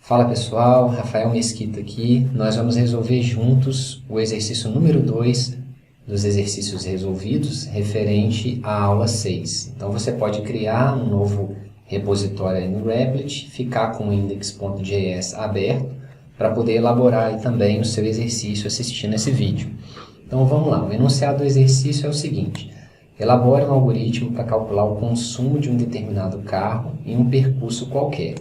Fala pessoal, Rafael Mesquita aqui. Nós vamos resolver juntos o exercício número 2 dos exercícios resolvidos referente à aula 6. Então você pode criar um novo repositório aí no Replit, ficar com o index.js aberto para poder elaborar aí também o seu exercício assistindo esse vídeo. Então vamos lá, o enunciado do exercício é o seguinte: elabore um algoritmo para calcular o consumo de um determinado carro em um percurso qualquer.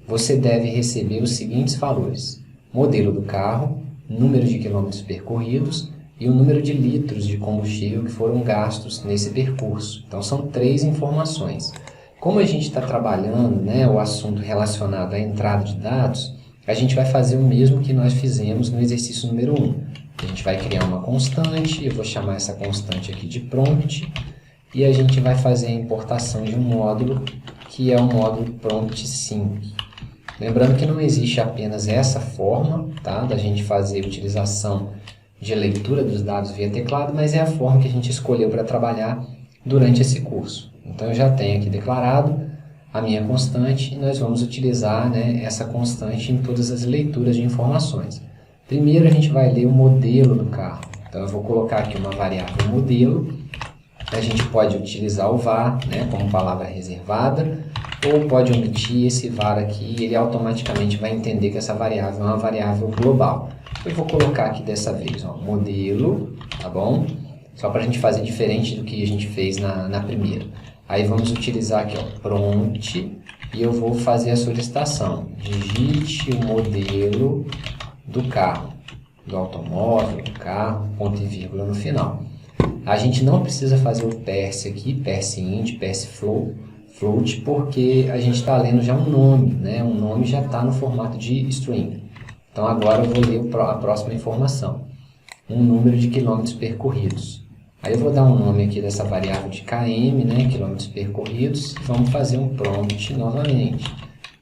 Você deve receber os seguintes valores: modelo do carro, número de quilômetros percorridos e o número de litros de combustível que foram gastos nesse percurso. Então são 3 informações. Como a gente está trabalhando, o assunto relacionado à entrada de dados, a gente vai fazer o mesmo que nós fizemos no exercício número 1. A gente vai criar uma constante, eu vou chamar essa constante aqui de prompt, e a gente vai fazer a importação de um módulo, que é o módulo prompt sync. Lembrando que não existe apenas essa forma, da gente fazer a utilização de leitura dos dados via teclado, mas é a forma que a gente escolheu para trabalhar durante esse curso. Então eu já tenho aqui declarado a minha constante e nós vamos utilizar essa constante em todas as leituras de informações. Primeiro a gente vai ler o modelo do carro. Então eu vou colocar aqui uma variável modelo. A gente pode utilizar o var como palavra reservada, ou pode omitir esse var aqui e ele automaticamente vai entender que essa variável é uma variável global. Eu vou colocar aqui dessa vez, modelo, tá bom? Só para a gente fazer diferente do que a gente fez na primeira. Aí vamos utilizar aqui, prompt, e eu vou fazer a solicitação. Digite o modelo do carro, do automóvel, do carro, ponto e vírgula no final. A gente não precisa fazer o parse aqui, parse int, parse float, porque a gente está lendo já um nome, um nome já está no formato de string. Então agora eu vou ler a próxima informação, um número de quilômetros percorridos. Aí eu vou dar um nome aqui dessa variável de km, quilômetros percorridos, e vamos fazer um prompt novamente,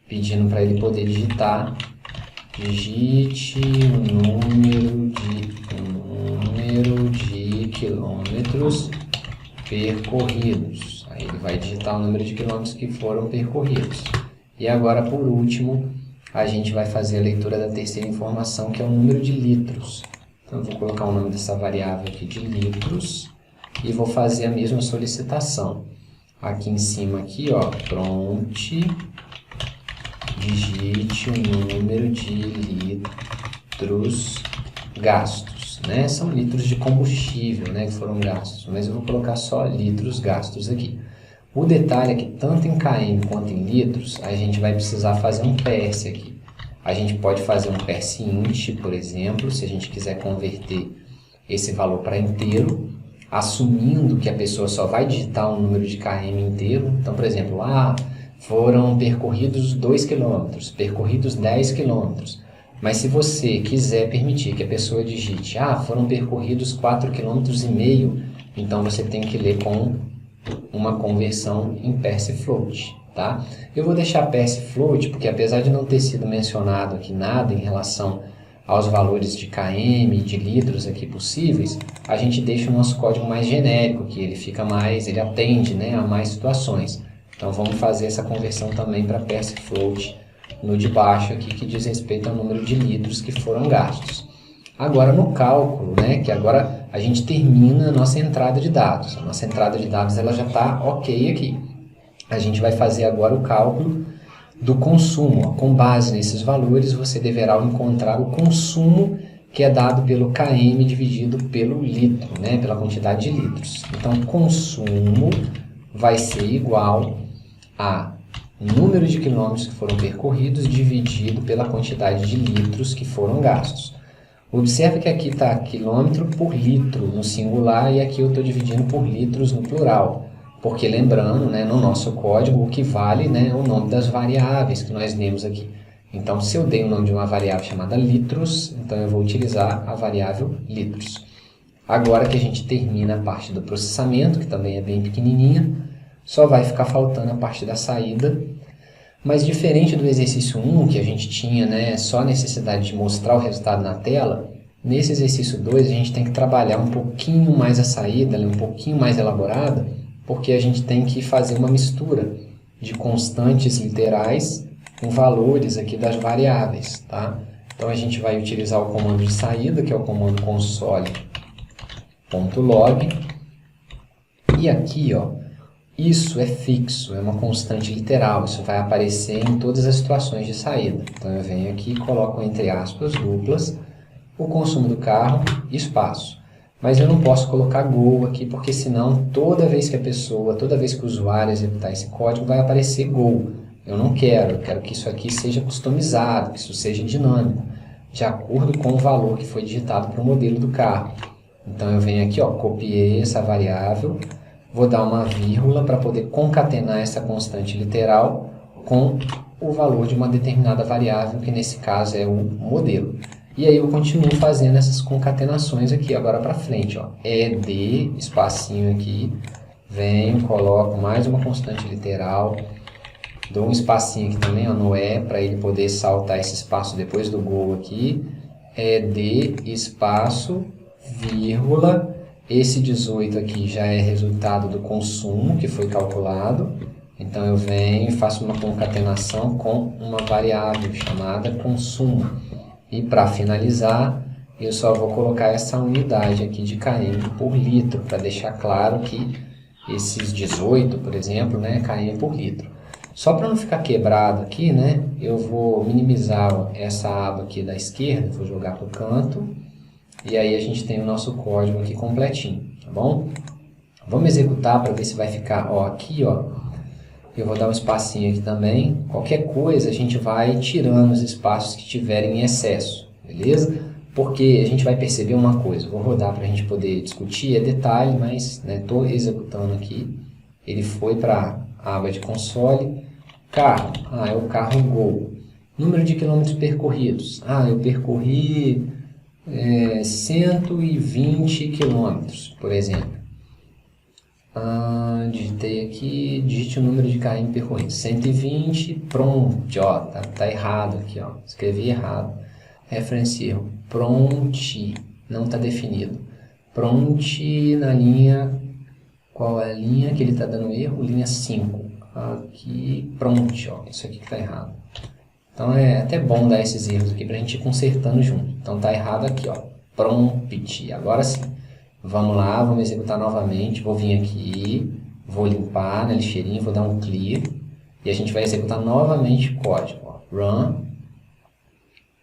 pedindo para ele poder digitar, digite o número de quilômetros percorridos. Aí ele vai digitar o número de quilômetros que foram percorridos. E agora, por último, a gente vai fazer a leitura da terceira informação, que é o número de litros. Então eu vou colocar o nome dessa variável aqui de litros e vou fazer a mesma solicitação. Aqui em cima, aqui, prompt, digite o número de litros gastos. São litros de combustível que foram gastos, mas eu vou colocar só litros gastos aqui. O detalhe é que tanto em km quanto em litros, a gente vai precisar fazer um parse aqui. A gente pode fazer um parse int, por exemplo, se a gente quiser converter esse valor para inteiro, assumindo que a pessoa só vai digitar um número de km inteiro. Então, por exemplo, foram percorridos 2 km, percorridos 10 km. Mas se você quiser permitir que a pessoa digite, foram percorridos 4,5 km, então você tem que ler com uma conversão em parse float. Eu vou deixar parse float porque, apesar de não ter sido mencionado aqui nada em relação aos valores de km e de litros aqui possíveis, a gente deixa o nosso código mais genérico, que ele atende a mais situações. Então vamos fazer essa conversão também para parse float no de baixo aqui, que diz respeito ao número de litros que foram gastos. Agora no cálculo, que agora a gente termina a nossa entrada de dados. A nossa entrada de dados ela já está ok aqui. A gente vai fazer agora o cálculo do consumo. Com base nesses valores, você deverá encontrar o consumo que é dado pelo km dividido pelo litro, pela quantidade de litros. Então, consumo vai ser igual a número de quilômetros que foram percorridos dividido pela quantidade de litros que foram gastos. Observe que aqui está quilômetro por litro no singular e aqui eu estou dividindo por litros no plural. Porque lembrando, no nosso código, o que vale é o nome das variáveis que nós demos aqui. Então, se eu dei o nome de uma variável chamada litros, então eu vou utilizar a variável litros. Agora que a gente termina a parte do processamento, que também é bem pequenininha, só vai ficar faltando a parte da saída. Mas diferente do exercício 1, que a gente tinha só a necessidade de mostrar o resultado na tela, nesse exercício 2 a gente tem que trabalhar um pouquinho mais a saída, um pouquinho mais elaborada, porque a gente tem que fazer uma mistura de constantes literais com valores aqui das variáveis, tá? Então a gente vai utilizar o comando de saída, que é o comando console.log. E aqui, ó, isso é fixo, é uma constante literal, isso vai aparecer em todas as situações de saída. Então eu venho aqui e coloco entre aspas duplas o consumo do carro, espaço. Mas eu não posso colocar Go aqui, porque senão toda vez que o usuário executar esse código, vai aparecer Go. Eu não quero, eu quero que isso aqui seja customizado, que isso seja dinâmico, de acordo com o valor que foi digitado para o modelo do carro. Então eu venho aqui, ó, copiei essa variável, vou dar uma vírgula para poder concatenar essa constante literal com o valor de uma determinada variável, que nesse caso é o modelo. E aí eu continuo fazendo essas concatenações aqui, agora para frente, ó. ED, espacinho aqui, venho, coloco mais uma constante literal, dou um espacinho aqui também, ó, no E, para ele poder saltar esse espaço depois do Go aqui, ED, espaço, vírgula, esse 18 aqui já é resultado do consumo que foi calculado, então eu venho e faço uma concatenação com uma variável chamada consumo. E para finalizar, eu só vou colocar essa unidade aqui de km por litro, para deixar claro que esses 18, por exemplo, né, é km por litro. Só para não ficar quebrado aqui, né, eu vou minimizar, ó, essa aba aqui da esquerda, vou jogar para o canto, e aí a gente tem o nosso código aqui completinho, tá bom? Vamos executar para ver se vai ficar, ó, aqui, ó. Eu vou dar um espacinho aqui também. Qualquer coisa a gente vai tirando os espaços que tiverem em excesso, beleza? Porque a gente vai perceber uma coisa, vou rodar para a gente poder discutir, é detalhe, mas estou executando aqui. Ele foi para a aba de console. Carro, é o carro Gol. Número de quilômetros percorridos, eu percorri 120 quilômetros, por exemplo. Digitei aqui, digite o número de km percorrido, 120, pronto, ó, tá errado aqui, ó, escrevi errado, referência erro, pronte, não está definido, pronte na linha, qual é a linha que ele está dando erro? Linha 5, aqui, pronte, ó, isso aqui que está errado. Então é até bom dar esses erros aqui para a gente ir consertando junto. Então tá errado aqui, ó, prompt, agora sim. Vamos lá, vamos executar novamente, vou vir aqui, vou limpar na lixeirinha, vou dar um clear, e a gente vai executar novamente o código, ó, run,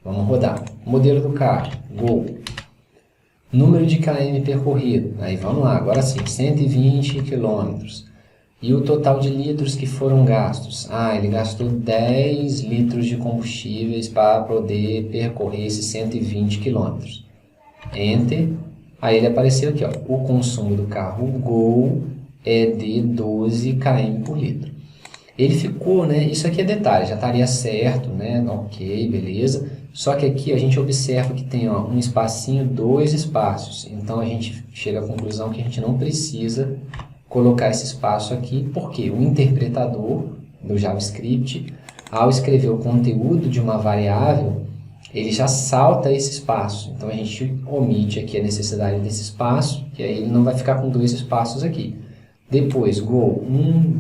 vamos rodar, modelo do carro, Go, número de km percorrido, aí vamos lá, agora sim, 120 km, e o total de litros que foram gastos, ele gastou 10 litros de combustíveis para poder percorrer esses 120 km, enter. Aí ele apareceu aqui, ó, o consumo do carro Gol é de 12 km por litro. Ele ficou, né, isso aqui é detalhe, já estaria certo, né, ok, beleza. Só que aqui a gente observa que tem, ó, um espacinho, 2 espaços. Então a gente chega à conclusão que a gente não precisa colocar esse espaço aqui, porque o interpretador do JavaScript, ao escrever o conteúdo de uma variável, ele já salta esse espaço, então a gente omite aqui a necessidade desse espaço, que aí ele não vai ficar com 2 espaços aqui. Depois, Go,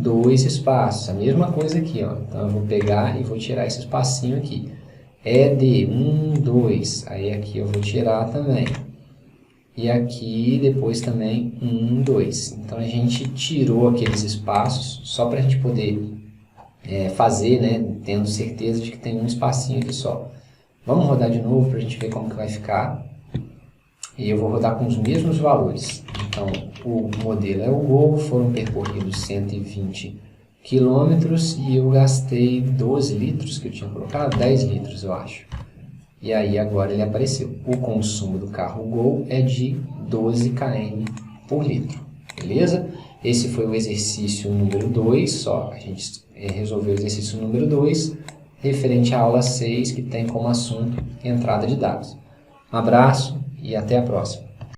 2 espaços, a mesma coisa aqui, ó. Então eu vou pegar e vou tirar esse espacinho aqui. ED, 2, aí aqui eu vou tirar também. E aqui depois também 2. Então a gente tirou aqueles espaços só para a gente poder fazer, né, tendo certeza de que tem um espacinho aqui só. Vamos rodar de novo para a gente ver como que vai ficar. E eu vou rodar com os mesmos valores. Então, o modelo é o Gol, foram percorridos 120 quilômetros e eu gastei 12 litros que eu tinha colocado, 10 litros eu acho. E aí agora ele apareceu. O consumo do carro Gol é de 12 km por litro. Beleza? Esse foi o exercício número 2, só a gente resolveu o exercício número 2. Referente à aula 6, que tem como assunto entrada de dados. Um abraço e até a próxima.